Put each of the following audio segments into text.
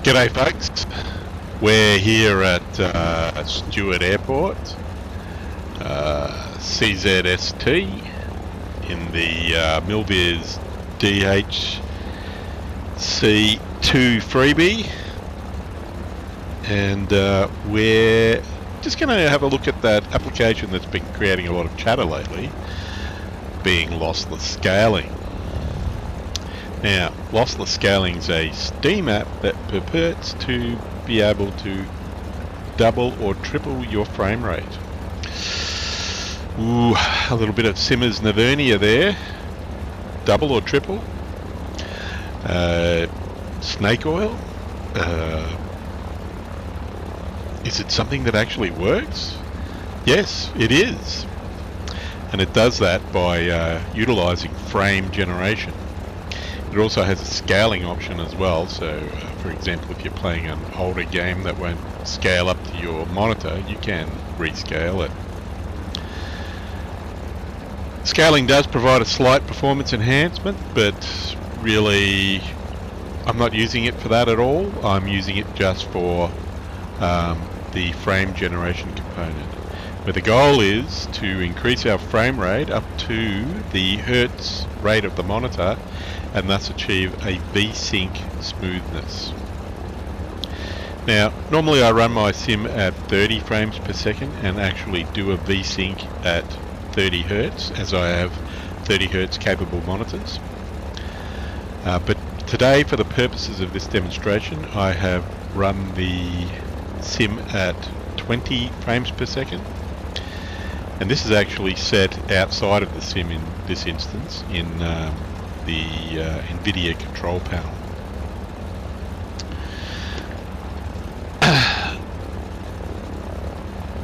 G'day folks, we're here at Stewart Airport, CZST in the Milviz DHC2 freebie, and we're just going to have a look at that application that's been creating a lot of chatter lately, being Lossless Scaling. Now, Lossless Scaling is a Steam app that purports to be able to double or triple your frame rate. Ooh, a little bit of Simmer's Navernia there. Double or triple. Snake oil. Is it something that actually works? Yes, it is. And it does that by utilizing frame generation. It also has a scaling option as well, so for example, if you're playing an older game that won't scale up to your monitor, you can rescale it. Scaling does provide a slight performance enhancement, but really I'm not using it for that at all. I'm using it just for the frame generation component, where the goal is to increase our frame rate up to the hertz rate of the monitor and thus achieve a vsync smoothness. Now, normally I run my sim at 30 frames per second and actually do a vsync at 30 hertz, as I have 30 hertz capable monitors. But today, for the purposes of this demonstration, I have run the sim at 20 frames per second. And this is actually set outside of the sim in this instance in the NVIDIA control panel.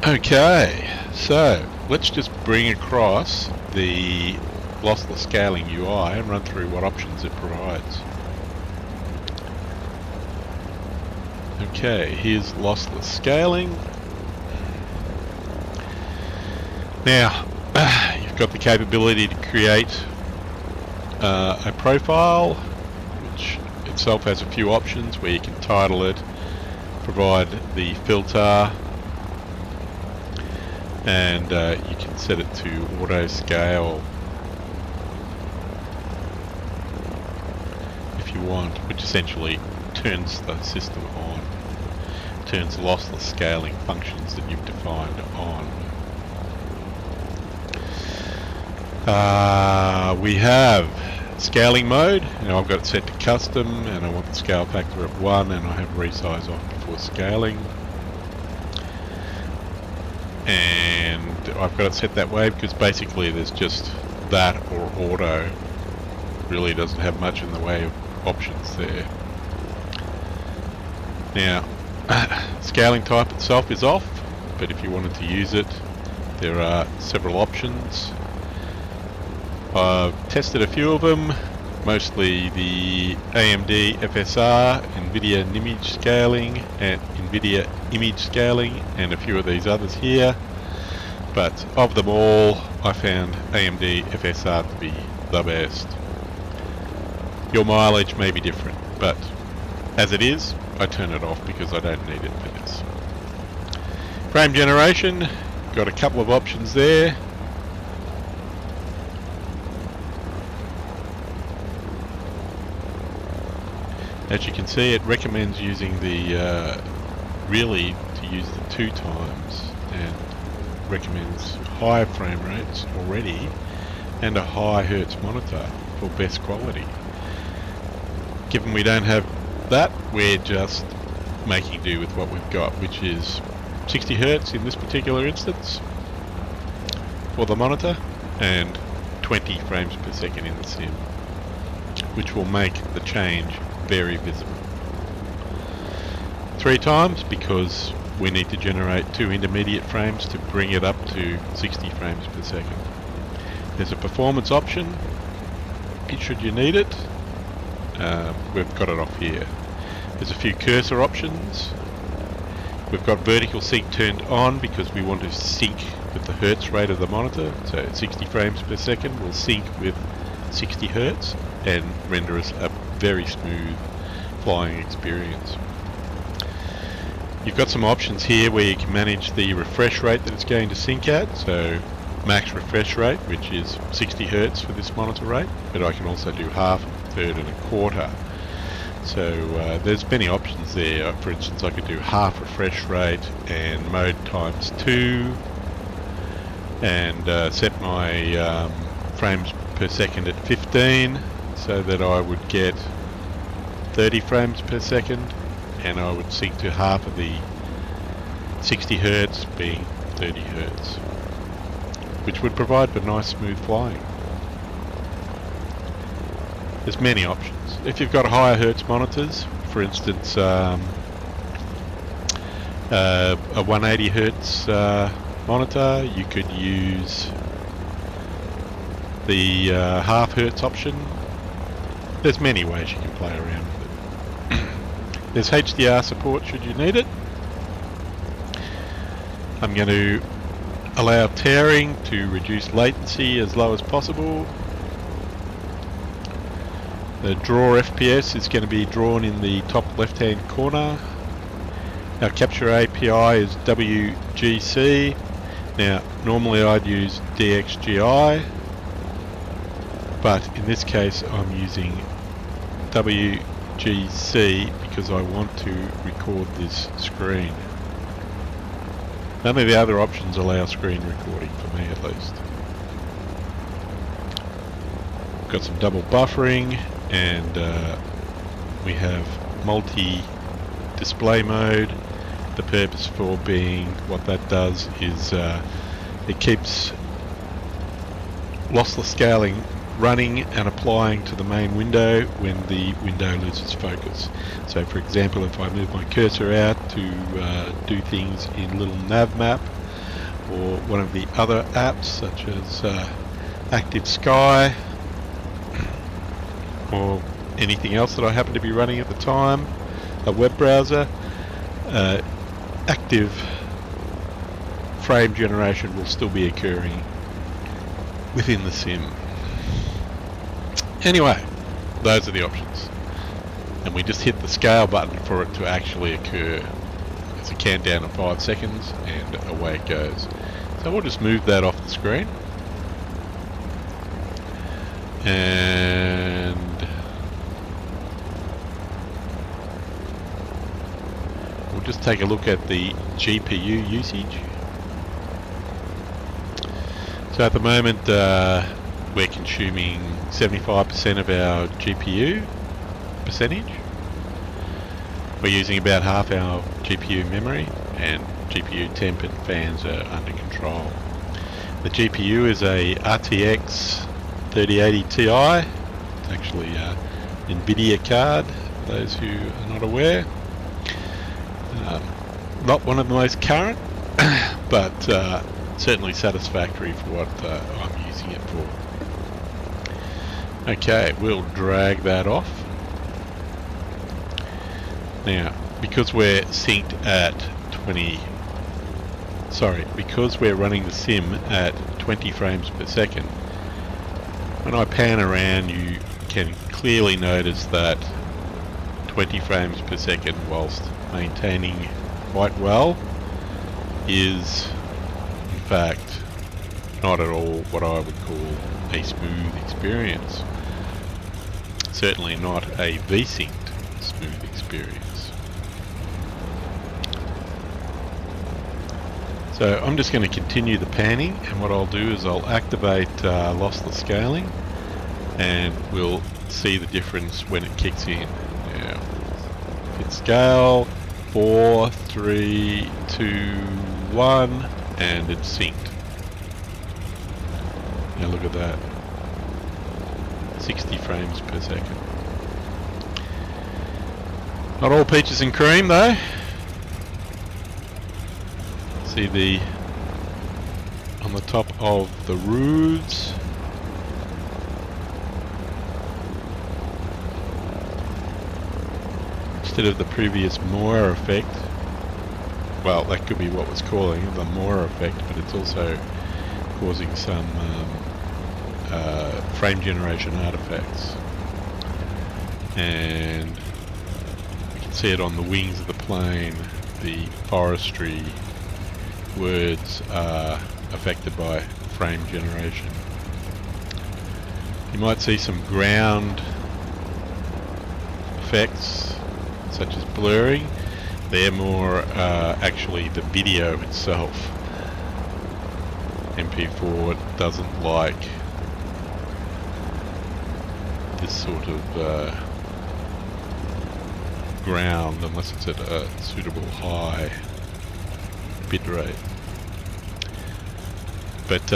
Okay, so let's just bring across the Lossless Scaling UI and run through what options it provides. Okay, here's Lossless Scaling. Now, you've got the capability to create a profile, which itself has a few options where you can title it, provide the filter, and you can set it to auto scale if you want, which essentially turns the system on, turns lossless scaling functions that you've defined on. We have scaling mode. Now I've got it set to custom and I want the scale factor of 1, and I have resize on before scaling. And I've got it set that way because basically there's just that or auto. Really doesn't have much in the way of options there. Now, scaling type itself is off, but if you wanted to use it, there are several options. I've tested a few of them, mostly the AMD FSR, NVIDIA image scaling, and NVIDIA image scaling, and a few of these others here. But of them all, I found AMD FSR to be the best. Your mileage may be different, but as it is, I turn it off because I don't need it for this. Frame generation, got a couple of options there. As you can see, it recommends using the really to use the 2 times, and recommends higher frame rates already and a high hertz monitor for best quality. Given we don't have that, we're just making do with what we've got, which is 60 hertz in this particular instance for the monitor and 20 frames per second in the sim, which will make the change very visible. 3 times because we need to generate 2 intermediate frames to bring it up to 60 frames per second. There's a performance option should you need it. We've got it off here. There's a few cursor options. We've got vertical sync turned on because we want to sync with the hertz rate of the monitor. So at 60 frames per second will sync with 60 hertz and render us a very smooth flying experience. You've got some options here where you can manage the refresh rate that it's going to sync at. So max refresh rate, which is 60 Hertz for this monitor rate, but I can also do half, third and a quarter. So there's many options there. For instance, I could do half refresh rate and mode times 2, and set my frames per second at 15, so that I would get 30 frames per second, and I would sync to half of the 60 Hertz being 30 Hertz, which would provide for nice smooth flying. There's many options. If you've got higher Hertz monitors, for instance a 180 Hertz monitor, you could use the half Hertz option. There's many ways you can play around with it. There's HDR support should you need it. I'm going to allow tearing to reduce latency as low as possible. The draw FPS is going to be drawn in the top left hand corner. Our capture API is WGC. Now normally I'd use DXGI, but in this case I'm using WGC because I want to record this screen. None of the other options allow screen recording, for me at least. Got some double buffering, and we have multi-display mode. The purpose for being what that does is it keeps lossless scaling running and applying to the main window when the window loses focus. So for example, if I move my cursor out to do things in little nav map or one of the other apps such as Active Sky or anything else that I happen to be running at the time, a web browser, active frame generation will still be occurring within the sim. Anyway, those are the options, and we just hit the scale button for it to actually occur. There's a countdown of 5 seconds and away it goes. So we'll just move that off the screen, and we'll just take a look at the GPU usage. So at the moment we're consuming 75% of our GPU percentage. We're using about half our GPU memory, and GPU temp and fans are under control. The GPU is a RTX 3080 Ti. It's actually an NVIDIA card, for those who are not aware. Not one of the most current, but certainly satisfactory for what I'm using it for. Okay, we'll drag that off. Now, because we're synced at because we're running the sim at 20 frames per second, when I pan around you can clearly notice that 20 frames per second whilst maintaining quite well is in fact not at all what I would call a smooth experience. Certainly not a v-synced smooth experience. So I'm just going to continue the panning, and what I'll do is I'll activate lossless scaling, and we'll see the difference when it kicks in. Now, hit scale, 4, 3, 2, 1, and it's synced. Now look at that. 60 frames per second. Not all peaches and cream though. See on the top of the roofs. Instead of the previous Moore effect, well, that could be what was calling the Moore effect, but it's also causing some frame generation artifacts, and you can see it on the wings of the plane the forestry words are affected by frame generation. You might see some ground effects such as blurring. They're more actually the video itself. MP4 doesn't like this sort of ground unless it's at a suitable high bitrate. But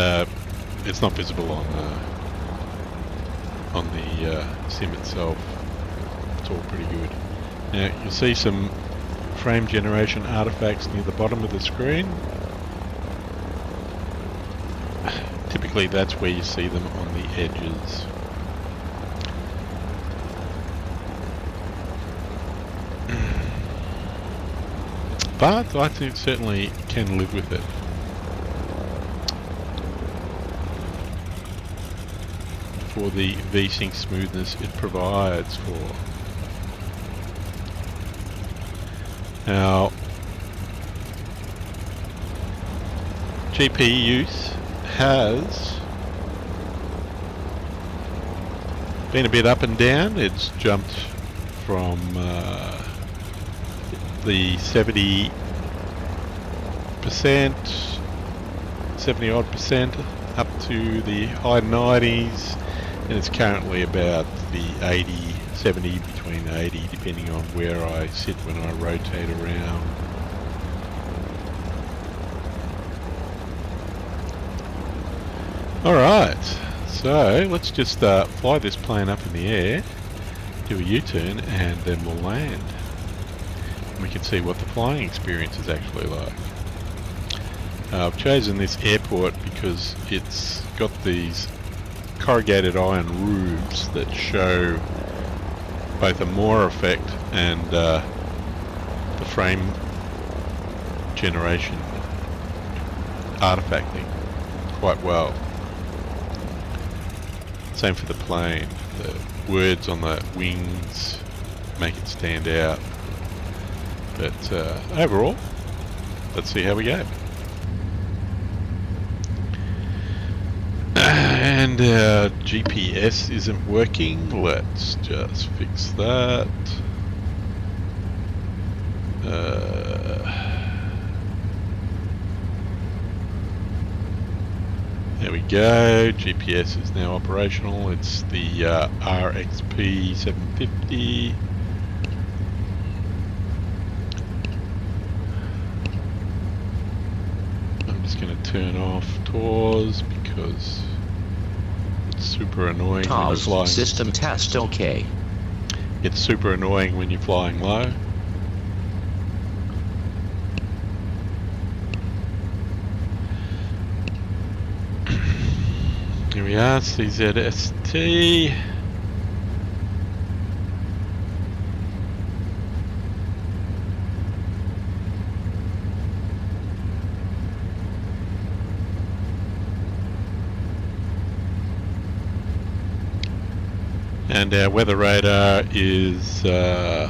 it's not visible on the sim itself. It's all pretty good. Now you'll see some frame generation artifacts near the bottom of the screen. Typically that's where you see them on the edges. But I think certainly can live with it. For the vsync smoothness it provides for. Now, GP use has been a bit up and down. It's jumped from the 70%, 70 odd percent up to the high 90s, and it's currently about the 80, 70, between 80 depending on where I sit when I rotate around. Alright, so let's just fly this plane up in the air, do a U-turn, and then we'll land. And we can see what the flying experience is actually like. I've chosen this airport because it's got these corrugated iron roofs that show both a Moore effect and the frame generation artifacting quite well. Same for the plane. The words on the wings make it stand out. But overall, let's see how we go. And GPS isn't working. Let's just fix that. There we go. GPS is now operational. It's the RXP 750. I'm just going to turn off tours because it's super annoying when you're flying. System test okay. It's super annoying when you're flying low. Here we are, CZST. And our weather radar is there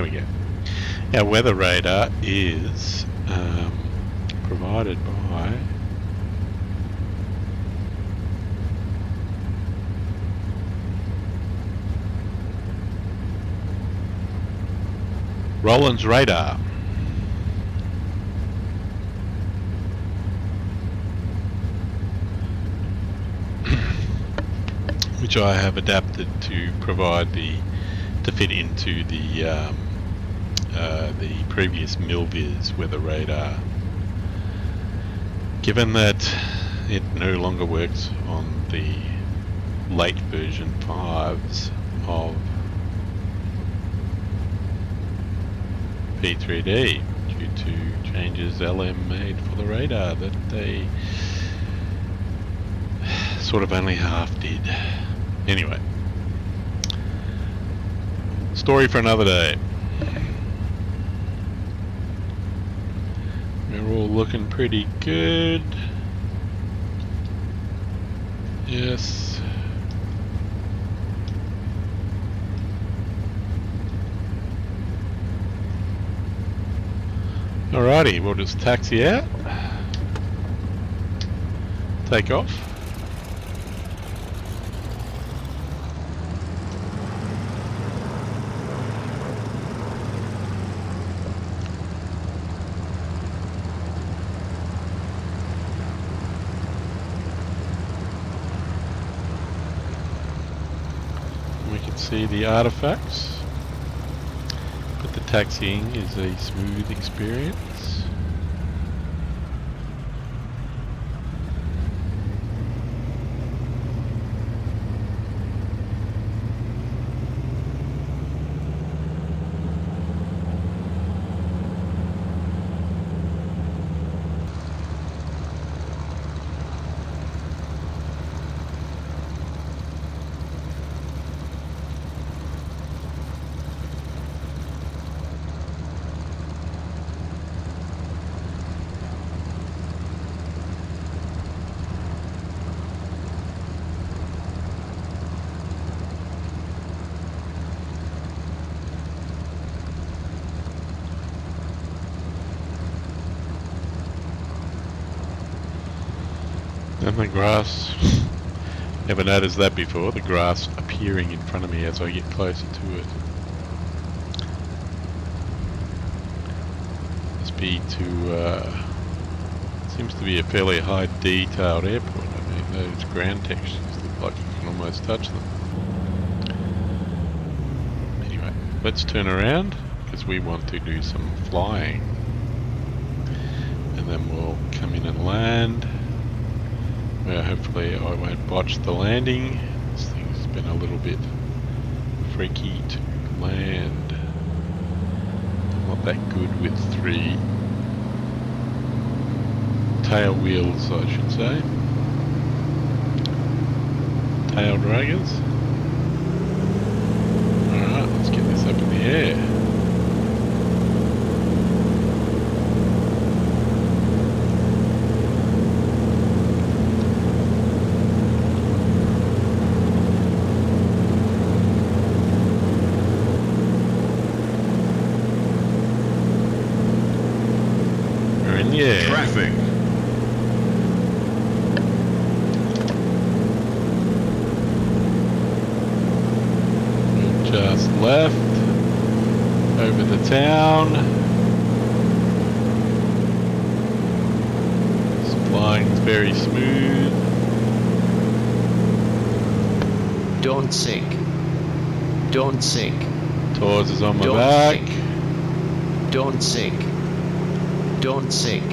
we go. Our weather radar is provided by Roland's radar. Which I have adapted to provide to fit into the previous Milviz weather radar. Given that it no longer works on the late version 5s of P3D due to changes LM made for the radar that they sort of only half did. Anyway, story for another day. We're all looking pretty good. Yes. Alrighty, we'll just taxi out. Take off. We can see the artifacts, but the taxiing is a smooth experience. And the grass, never noticed that before, the grass appearing in front of me as I get closer to it. Must be seems to be a fairly high detailed airport. I mean, those ground textures look like you can almost touch them. Anyway, let's turn around because we want to do some flying. And then we'll come in and land. Where hopefully I won't botch the landing. This thing's been a little bit freaky to land. Not that good with 3 tail wheels, I should say. Tail draggers. Alright, let's get this up in the air. Yeah. Traffic. Just left over the town. This flying's very smooth. Don't sink. Don't sink. Tours is on my Don't back. sink. Don't sink. Don't sink.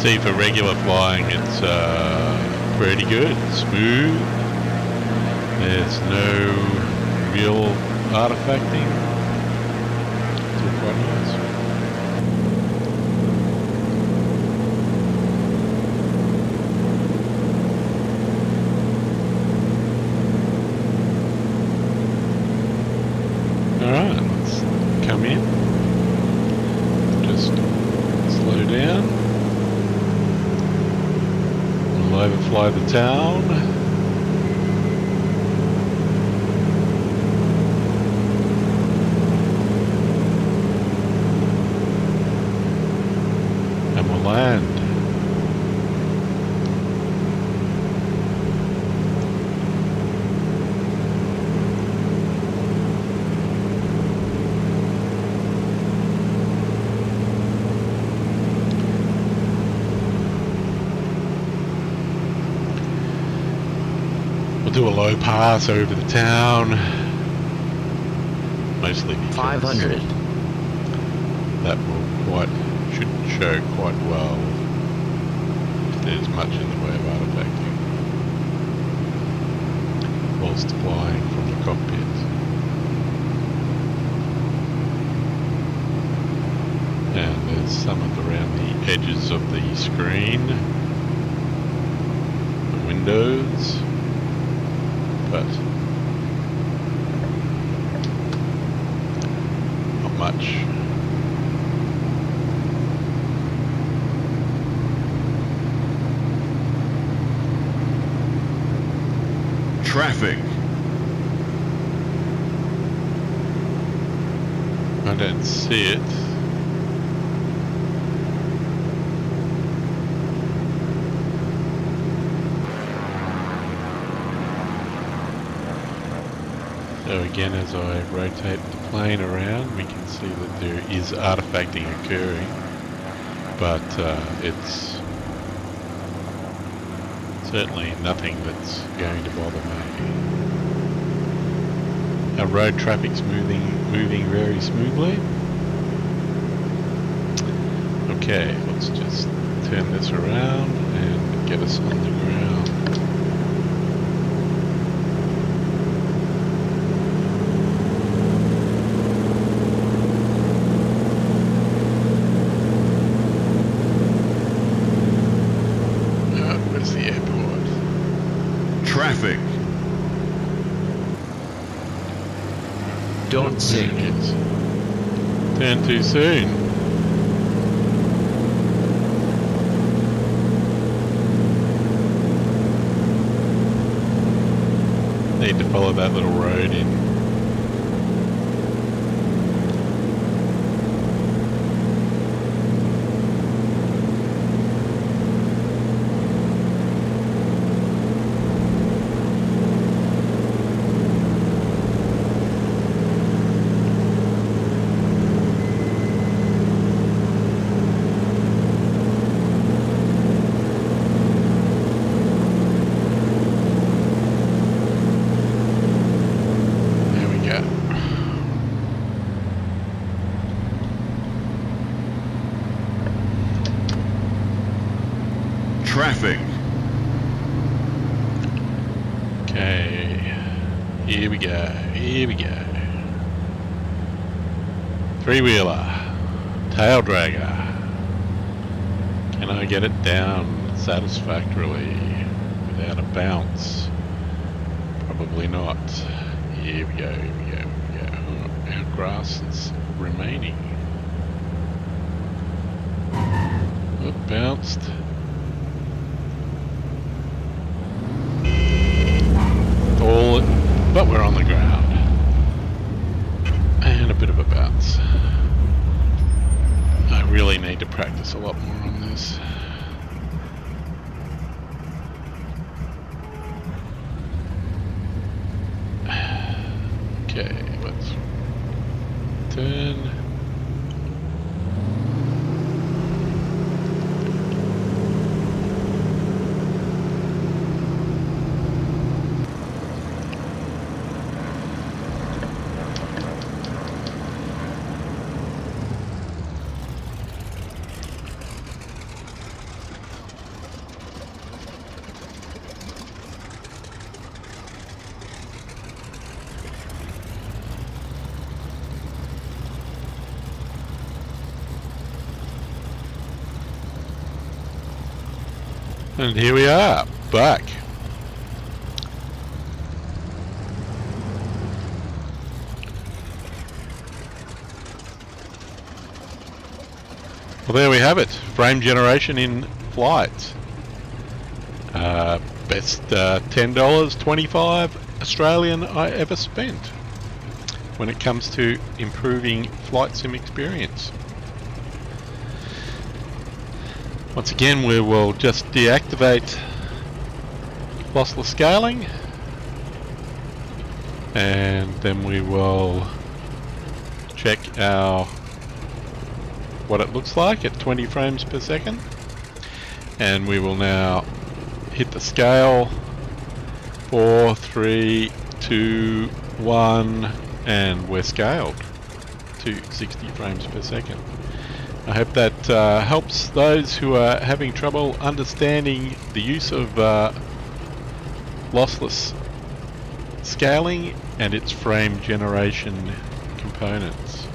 See, for regular flying, it's pretty good, smooth. There's no real artifacting. It's all quite nice. Alright, let's come in. Just slow down. We'll overfly the town. And we'll land. We'll do a low pass over the town. Mostly because 500. that should show quite well if there's much in the way of artifacting whilst flying from the cockpit. And there's some around the edges of the screen, the windows, but not much. Traffic. I don't see it. So again, as I rotate the plane around, we can see that there is artifacting occurring, but it's certainly nothing that's going to bother me. Our road traffic's moving very smoothly. Okay, let's just turn this around and get us on the ground. Where's the airport? Traffic. Don't sink. Turn too soon. Need to follow that little road in. Traffic. Okay, here we go, here we go. Three-wheeler, tail dragger. Can I get it down satisfactorily without a bounce? Probably not. Here we go, here we go, here we go. Oh, our grass is remaining. Oh, bounced. But we're on the ground. And a bit of a bounce. I really need to practice a lot more on this. Okay, let's turn. And here we are, back. Well, there we have it. Frame generation in flight. Best $10.25 Australian I ever spent when it comes to improving flight sim experience. Once again, we will just deactivate lossless scaling, and then we will check what it looks like at 20 frames per second, and we will now hit the scale 4, 3, 2, 1, and we're scaled to 60 frames per second. I hope that helps those who are having trouble understanding the use of lossless scaling and its frame generation components.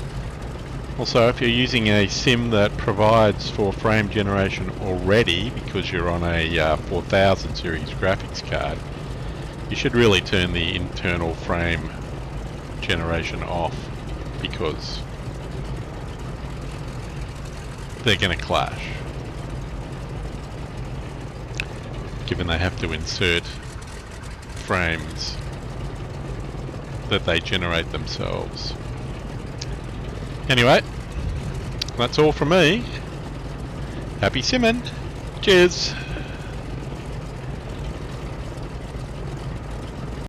Also, if you're using a sim that provides for frame generation already because you're on a 4000 series graphics card, you should really turn the internal frame generation off, because they're going to clash, given they have to insert frames that they generate themselves. Anyway, that's all from me. Happy simming. Cheers.